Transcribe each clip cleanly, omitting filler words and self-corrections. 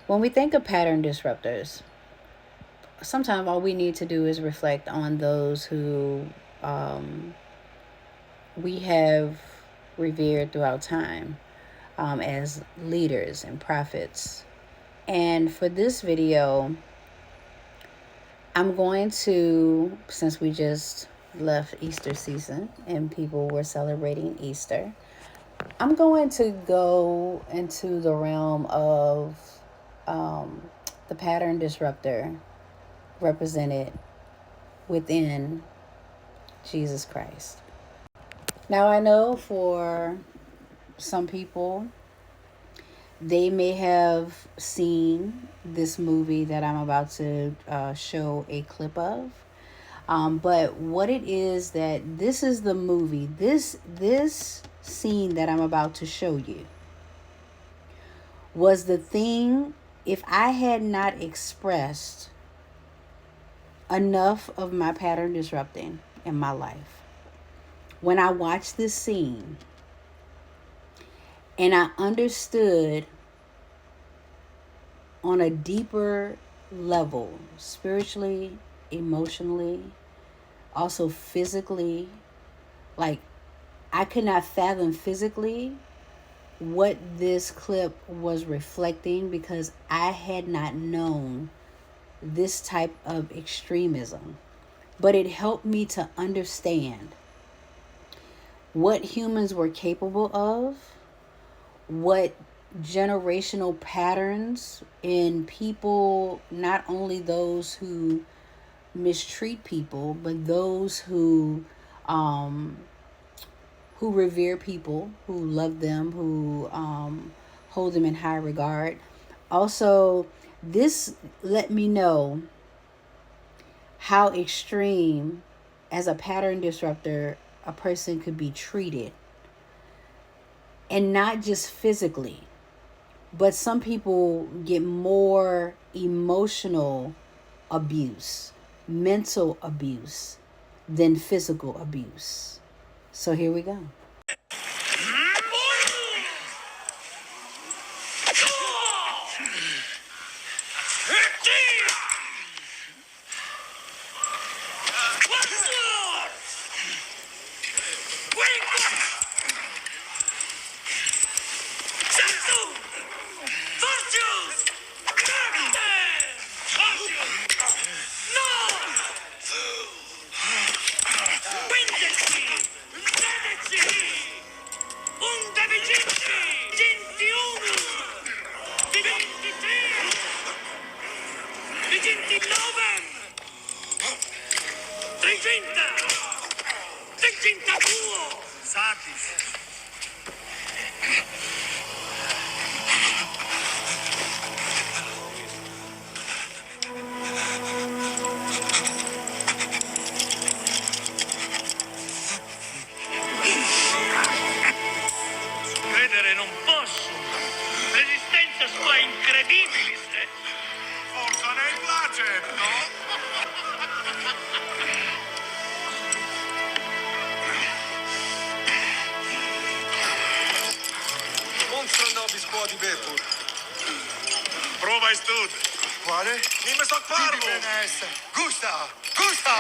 When we think of pattern disruptors, sometimes all we need to do is reflect on those who um, we have revered throughout time as leaders and prophets. And for this video, I'm going to, since we just left Easter season and people were celebrating Easter, I'm going to go into the realm of um, the pattern disruptor represented within Jesus Christ. Now, I know for some people, they may have seen this movie that I'm about to show a clip of. But what it is that this is the movie, this scene that I'm about to show you was the thing. If I had not expressed enough of my pattern disrupting in my life, when I watched this scene and I understood on a deeper level, spiritually, emotionally, also physically, like I could not fathom physically what this clip was reflecting because I had not known this type of extremism. But it helped me to understand what humans were capable of, what generational patterns in people, not only those who mistreat people, but those who revere people, who love them, who hold them in high regard. Also, this let me know how extreme, as a pattern disruptor, a person could be treated. And not just physically, but some people get more emotional abuse, mental abuse, than physical abuse. So here we go. Credere non posso. Resistenza sua incredibile. Forza nel placet, no? Monstro nobis quod bepur. Prova e stud. Quale? Nime soc parvo. Gusta! Gusta!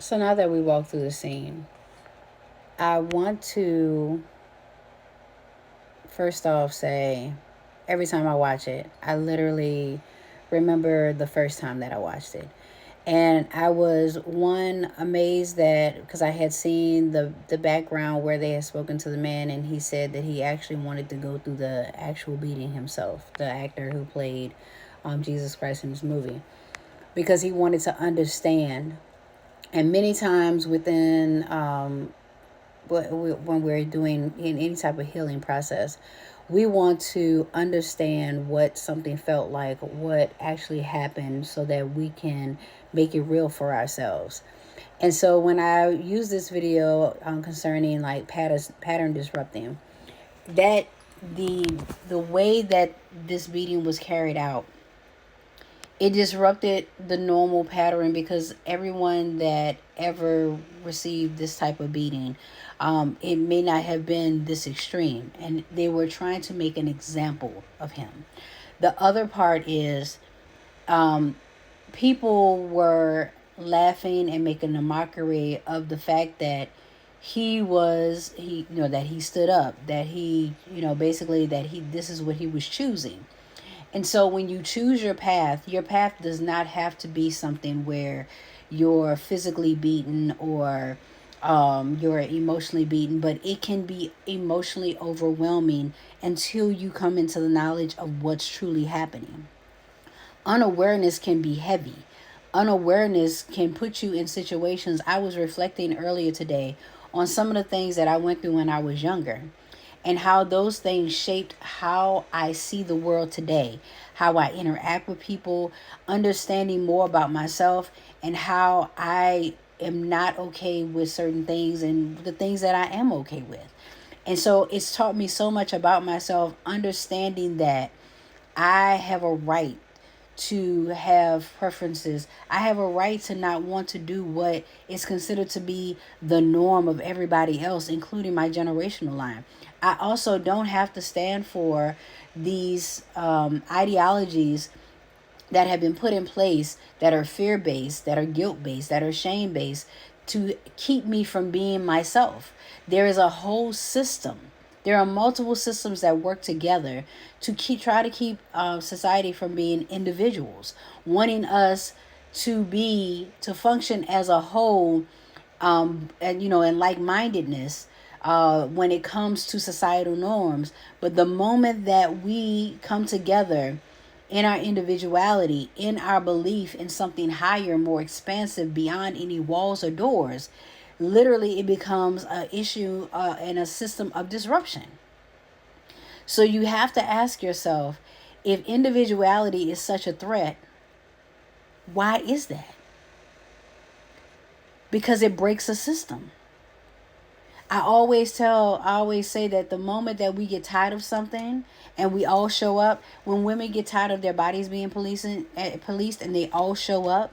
So now that we walk through the scene, I want to first off say every time I watch it, I literally remember the first time that I watched it. And I was amazed that because I had seen the background where they had spoken to the man, and he said that he actually wanted to go through the actual beating himself, the actor who played Jesus Christ in this movie, because he wanted to understand. And many times within when we're doing in any type of healing process, we want to understand what something felt like, what actually happened, so that we can make it real for ourselves. And so when I use this video concerning like pattern disrupting, that the way that this beating was carried out, it disrupted the normal pattern, because everyone that ever received this type of beating, it may not have been this extreme, and they were trying to make an example of him. The other part is people were laughing and making a mockery of the fact that that he stood up, that he, basically that this is what he was choosing. And so when you choose your path does not have to be something where you're physically beaten or you're emotionally beaten, but it can be emotionally overwhelming until you come into the knowledge of what's truly happening. Unawareness can be heavy. Unawareness can put you in situations. I was reflecting earlier today on some of the things that I went through when I was younger, and how those things shaped how I see the world today, how I interact with people, understanding more about myself, and how I am not okay with certain things and the things that I am okay with. And so it's taught me so much about myself, understanding that I have a right to have preferences. I have a right to not want to do what is considered to be the norm of everybody else, including my generational line. I also don't have to stand for these ideologies that have been put in place, that are fear-based, that are guilt-based, that are shame-based, to keep me from being myself. There is a whole system. There are multiple systems that work together to try to keep society from being individuals, wanting us to function as a whole, and in like-mindedness when it comes to societal norms. But the moment that we come together in our individuality, in our belief in something higher, more expansive, beyond any walls or doors, literally it becomes an issue and a system of disruption. So you have to ask yourself, if individuality is such a threat, why is that? Because it breaks a system. I always say that the moment that we get tired of something and we all show up, when women get tired of their bodies being policed and they all show up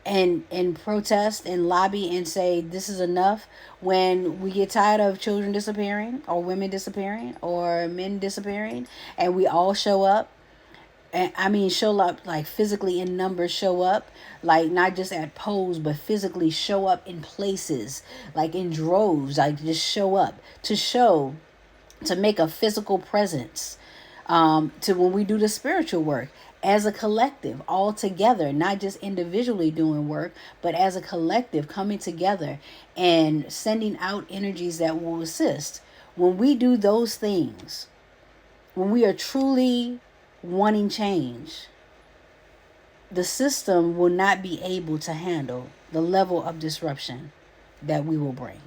and protest and lobby and say this is enough, when we get tired of children disappearing or women disappearing or men disappearing and we all show up, and I mean show up like physically in numbers, show up like not just at polls but physically show up in places, like in droves, like just show up to make a physical presence, to when we do the spiritual work as a collective, all together, not just individually doing work, but as a collective coming together and sending out energies that will assist. When we do those things, when we are truly wanting change, the system will not be able to handle the level of disruption that we will bring.